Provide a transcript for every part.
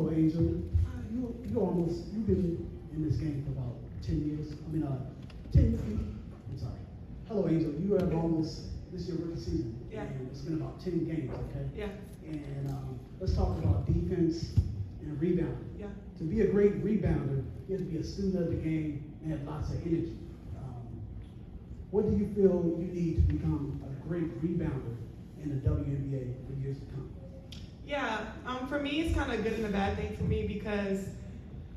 Hello, Angel. You've been in this game for about 10 years. 10 years. I'm sorry. Hello, Angel. You have this is your rookie season. Yeah. And it's been about 10 games, okay? Yeah. And let's talk about defense and rebounding. Yeah. To be a great rebounder, you have to be a student of the game and have lots of energy. What do you feel you need to become a great rebounder in the WNBA for years to come? Yeah, for me, it's kind of good and a bad thing for me because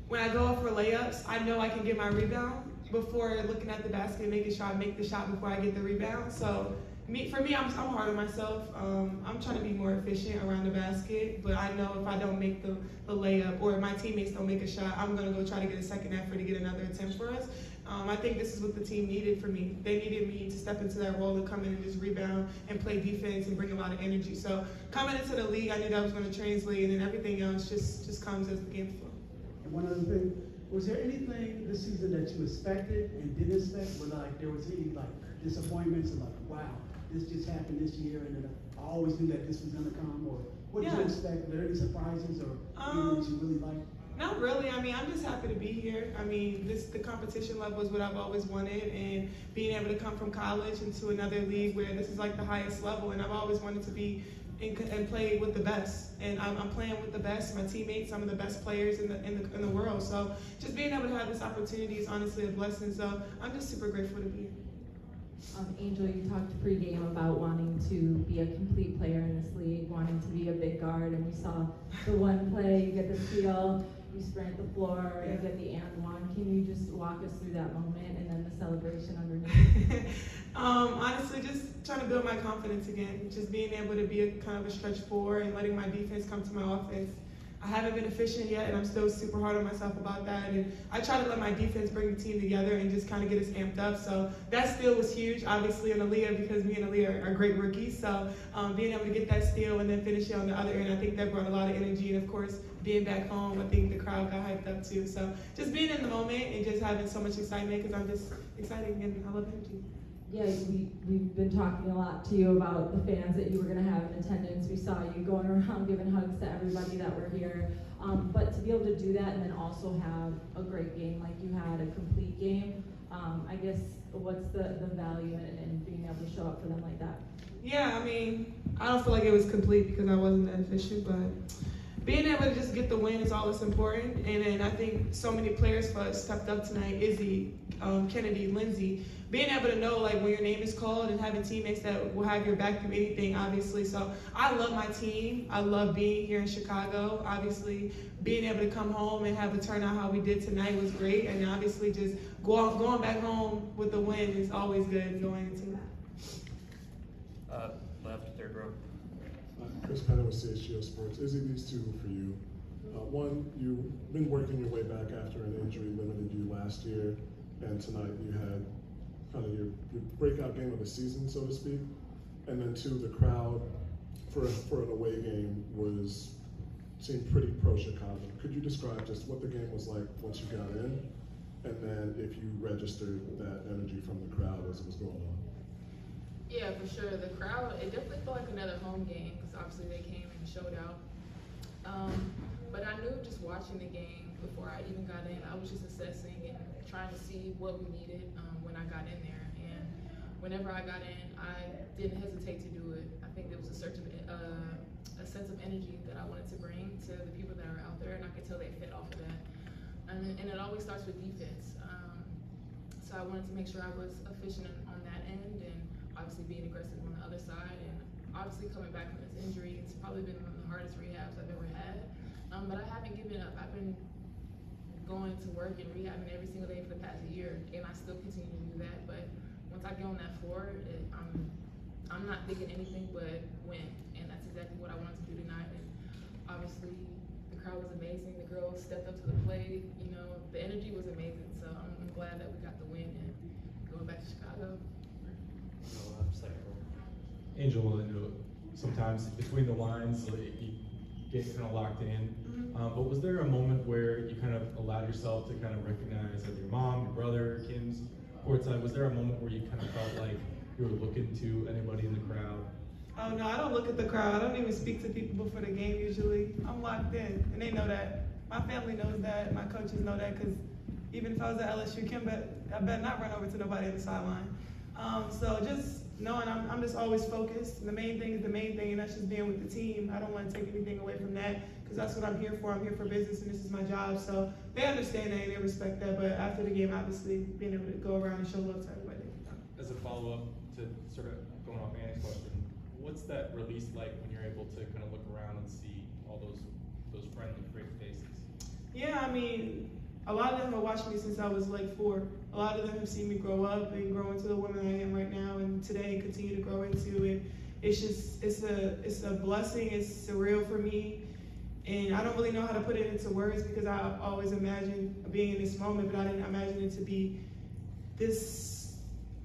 when I go up for layups, I know I can get my rebound before looking at the basket and making sure I make the shot before I get the rebound. So for me, I'm hard on myself. I'm trying to be more efficient around the basket, but I know if I don't make the layup or if my teammates don't make a shot, I'm going to go try to get a second effort to get another attempt for us. I think this is what the team needed for me. They needed me to step into that role and come in and just rebound and play defense and bring a lot of energy. So coming into the league, I knew that was going to translate, and then everything else just comes as the game flows. And one other thing, was there anything this season that you expected and didn't expect? Were there was any disappointments and wow, this just happened this year, and then I always knew that this was going to come? Or what did you expect? Were there any surprises or anything that you really liked? Not really. I mean, I'm just happy to be here. I mean, the competition level is what I've always wanted, and being able to come from college into another league where this is like the highest level, and I've always wanted to be and play with the best. And I'm playing with the best. My teammates, some of the best players in the world. So just being able to have this opportunity is honestly a blessing. So I'm just super grateful to be here. Angel, you talked pregame about wanting to be a complete player in this league, wanting to be a big guard, and we saw the one play, you get the steal, you sprint the floor, you get the and one. Can you just walk us through that moment and then the celebration underneath? Honestly, just trying to build my confidence again, just being able to be a kind of a stretch four and letting my defense come to my offense. I haven't been efficient yet, and I'm still super hard on myself about that. And I try to let my defense bring the team together and just kind of get us amped up. So that steal was huge, obviously, in Aaliyah, because me and Aaliyah are great rookies. So being able to get that steal and then finish it on the other end, I think that brought a lot of energy. And, of course, being back home, I think the crowd got hyped up, too. So just being in the moment and just having so much excitement because I'm just excited and I love energy. Yeah, we've been talking a lot to you about the fans that you were going to have in attendance. We saw you going around giving hugs to everybody that were here. But to be able to do that and then also have a great game like you had, a complete game, I guess what's the value in being able to show up for them like that? Yeah, I mean, I don't feel like it was complete because I wasn't that efficient, but being able to just get the win is all that's important. And then I think so many players for us stepped up tonight, Izzy, Kennedy, Lindsay, being able to know like when your name is called and having teammates that will have your back through anything, obviously. So I love my team. I love being here in Chicago. Obviously, being able to come home and have a turnout how we did tonight was great. And obviously just going back home with the win is always good going into that. Left, third row. Chris Penner with CHGO Sports. Izzy, these two for you. One, you've been working your way back after an injury limited you last year, and tonight you had kind of your breakout game of the season, so to speak. And then two, the crowd for an away game seemed pretty pro-Chicago. Could you describe just what the game was like once you got in, and then if you registered that energy from the crowd as it was going on? Yeah, for sure. The crowd, it definitely felt like another home game because obviously they came and showed out. But I knew just watching the game before I even got in, I was just assessing and trying to see what we needed when I got in there. And whenever I got in, I didn't hesitate to do it. I think there was a sense of energy that I wanted to bring to the people that are out there, and I could tell they fed off of that. And it always starts with defense. So I wanted to make sure I was efficient on that end, and obviously being aggressive on the other side, and obviously coming back from this injury, it's probably been one of the hardest rehabs I've ever had. But I haven't given up. I've been going to work and rehabbing every single day for the past year, and I still continue to do that. But once I get on that floor, I'm not thinking anything but win, and that's exactly what I wanted to do tonight. And obviously, the crowd was amazing. The girls stepped up to the plate. You know, the energy was amazing. So I'm glad that we got the win and going back to Chicago. Angel, I know sometimes between the lines you get kind of locked in, but was there a moment where you kind of allowed yourself to kind of recognize either your mom, your brother, Kim's courtside? Was there a moment where you kind of felt like you were looking to anybody in the crowd? Oh no, I don't look at the crowd. I don't even speak to people before the game usually. usually. I'm locked in, and they know that. My family knows that. My coaches know that, because even if I was at LSU, I bet not run over to nobody on the sideline. So just knowing I'm just always focused. The main thing is the main thing, and that's just being with the team. I don't want to take anything away from that, because that's what I'm here for. I'm here for business, and this is my job. So they understand that and they respect that. But after the game, obviously, being able to go around and show love to everybody. As a follow-up to sort of going off Annie's question, what's that release like when you're able to kind of look around and see all those friendly, great faces? Yeah, I mean, a lot of them have watched me since I was like 4. A lot of them have seen me grow up and grow into the woman I am right now, and today continue to grow into. And it's just, it's a blessing. It's surreal for me, and I don't really know how to put it into words, because I always imagined being in this moment, but I didn't imagine it to be this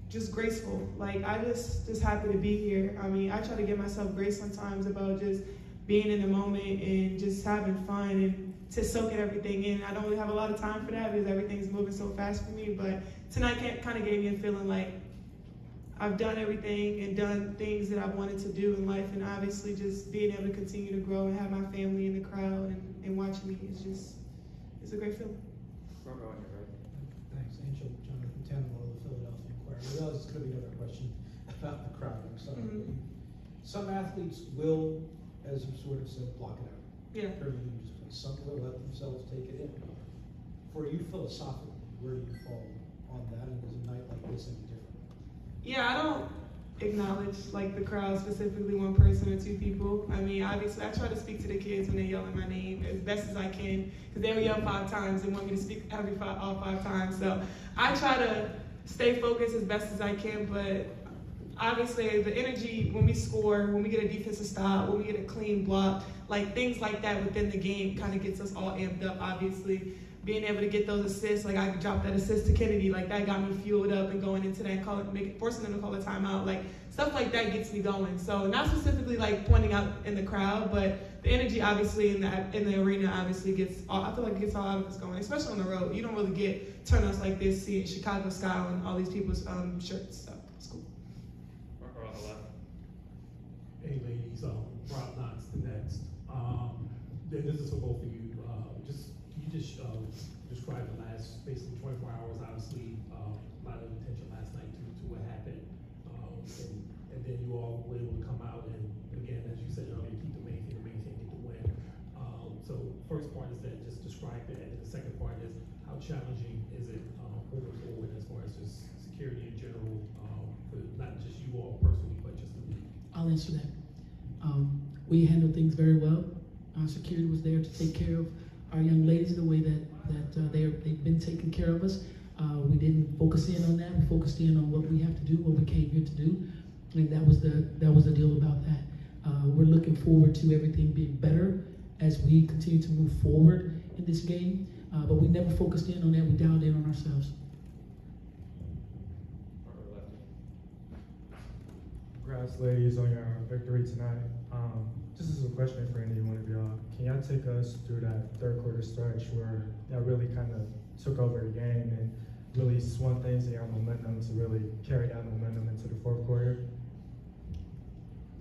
just graceful. Like, I just happy to be here. I mean, I try to give myself grace sometimes about just being in the moment and just having fun and to soak everything in. I don't really have a lot of time for that, because everything's moving so fast for me, but tonight kind of gave me a feeling like I've done everything and done things that I've wanted to do in life, and obviously just being able to continue to grow and have my family in the crowd and watching me it's a great feeling. Thanks, Angel. Jonathan Tannehill of the Philadelphia Inquirer. I realize it's going to be another question about the crowd. I'm sorry. Mm-hmm. Some athletes will, as you sort of said, block it out. Yeah. During the music. Some will let themselves take it in. For you, philosophically, where do you fall on that? And is a night like this any different? Yeah, I don't acknowledge like the crowd, specifically one person or 2 people. I mean, obviously, I try to speak to the kids when they're yelling my name as best as I can, because they'll yell 5 times and want me to speak all 5 times. So I try to stay focused as best as I can, but obviously the energy when we score, when we get a defensive stop, when we get a clean block, like things like that within the game kind of gets us all amped up, obviously. Being able to get those assists, like I dropped that assist to Kennedy, like that got me fueled up and going into that and forcing them to call a timeout, like stuff like that gets me going. So not specifically like pointing out in the crowd, but the energy obviously in the arena obviously I feel like it gets all out of us going, especially on the road. You don't really get turnouts like this, seeing Chicago sky on all these people's shirts, so it's cool. Or on the left. Hey ladies, Rob Knox, the next. This is for both of you. You just described the last basically 24 hours. Obviously, a lot of attention last night to what happened, and then you all were able to come out and again, as you said earlier, keep the main thing, get the win. So first part is that, just describe that, and the second part is how challenging is it moving forward as far as just security in general, for not just you all personally, but just the league. I'll answer that. We handled things very well. Our security was there to take care of our young ladies the way that they've been taking care of us. We didn't focus in on that. We focused in on what we have to do, what we came here to do, and that was the deal about that. We're looking forward to everything being better as we continue to move forward in this game, but we never focused in on that. We dialed in on ourselves. Congrats, ladies, on your victory tonight. This is a question for any one of y'all. Can y'all take us through that 3rd quarter stretch where y'all really kind of took over the game and really swung things in your momentum to really carry that momentum into the 4th quarter?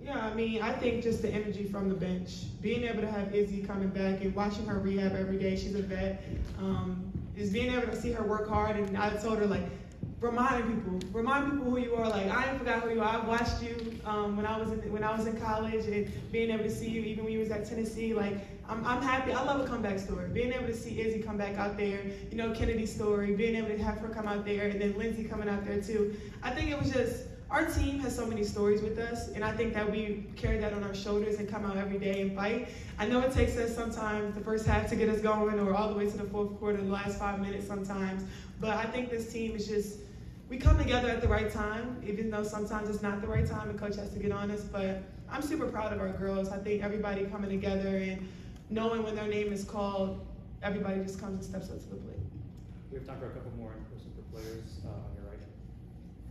Yeah, I mean, I think just the energy from the bench, being able to have Izzy coming back and watching her rehab every day, she's a vet, is being able to see her work hard. And I told her, like, remind people who you are. Like, I ain't forgot who you are. I've watched you when I was in college, and being able to see you even when you was at Tennessee. Like, I'm happy. I love a comeback story. Being able to see Izzy come back out there, you know, Kennedy's story, being able to have her come out there, and then Lindsay coming out there too. I think it was just, our team has so many stories with us, and I think that we carry that on our shoulders and come out every day and fight. I know it takes us sometimes the first half to get us going, or all the way to the 4th quarter, the last 5 minutes sometimes. But I think this team is just, we come together at the right time, even though sometimes it's not the right time and coach has to get on us. But I'm super proud of our girls. I think everybody coming together and knowing when their name is called, everybody just comes and steps up to the plate. We have time for a couple more in person for players on your right.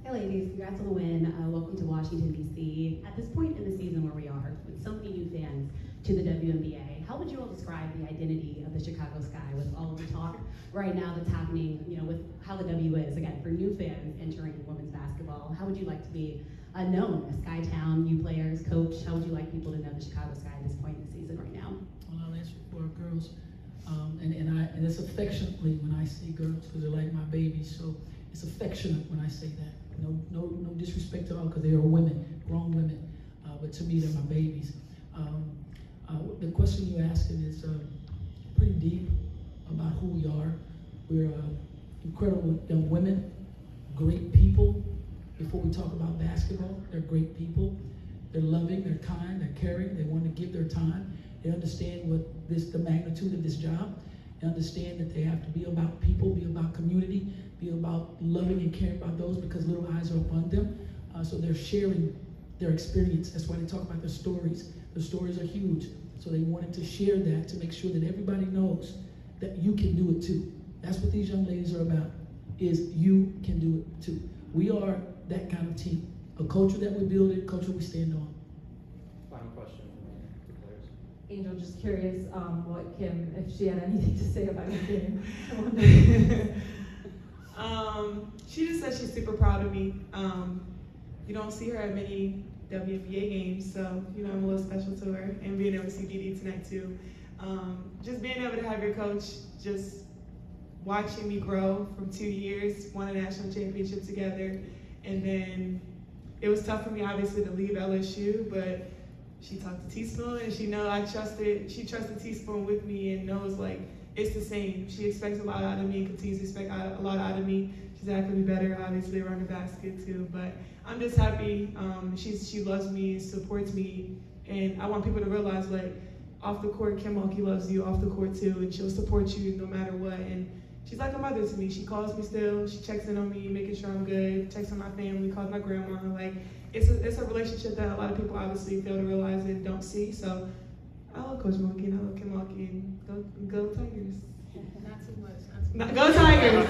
Hey ladies, congrats on the win. Welcome to Washington, D.C. At this point in the season where we are, with so many new fans to the WNBA, how would you all describe the identity of the Chicago Sky with all of the talk right now that's happening, you know, with how the W is, again, for new fans entering women's basketball? How would you like to be known as Sky Town, new players, coach? How would you like people to know the Chicago Sky at this point in the season right now? affectionately when I say girls because they're like my babies. So it's affectionate when I say that. No disrespect at all because they are women, grown women. But to me, they're my babies. The question you're asking is pretty deep about who we are. We're incredible young women, great people. Before we talk about basketball, they're great people. They're loving, they're kind, they're caring. They want to give their time. They understand the magnitude of this job. They understand that they have to be about people, be about community, be about loving and caring about those because little eyes are upon them. So they're sharing their experience. That's why they talk about their stories. The stories are huge. So they wanted to share that to make sure that everybody knows that you can do it too. That's what these young ladies are about, is you can do it too. We are that kind of team. A culture that we build, a culture we stand on. Final question from the players. Angel, just curious what Kim, if she had anything to say about your game. She just said she's super proud of me. You don't see her at many WNBA games, so I'm a little special to her, and being able to see BD tonight too. Just being able to have your coach just watching me grow from 2 years, won a national championship together, and then it was tough for me obviously to leave LSU, but she talked to Teaspoon and she trusted Teaspoon with me and knows like it's the same. She expects a lot out of me and continues to expect a lot out of me. She said I could be better obviously around the basket too, but I'm just happy. She loves me, supports me, and I want people to realize like off the court, Kim Mulkey loves you off the court too, and she'll support you no matter what. And she's like a mother to me. She calls me still. She checks in on me, making sure I'm good. Checks on my family. Calls my grandma. Like it's a relationship that a lot of people obviously fail to realize and don't see. So I love Coach Mulkey and I love Kim Mulkey and go Tigers. Not too much. Go Tigers.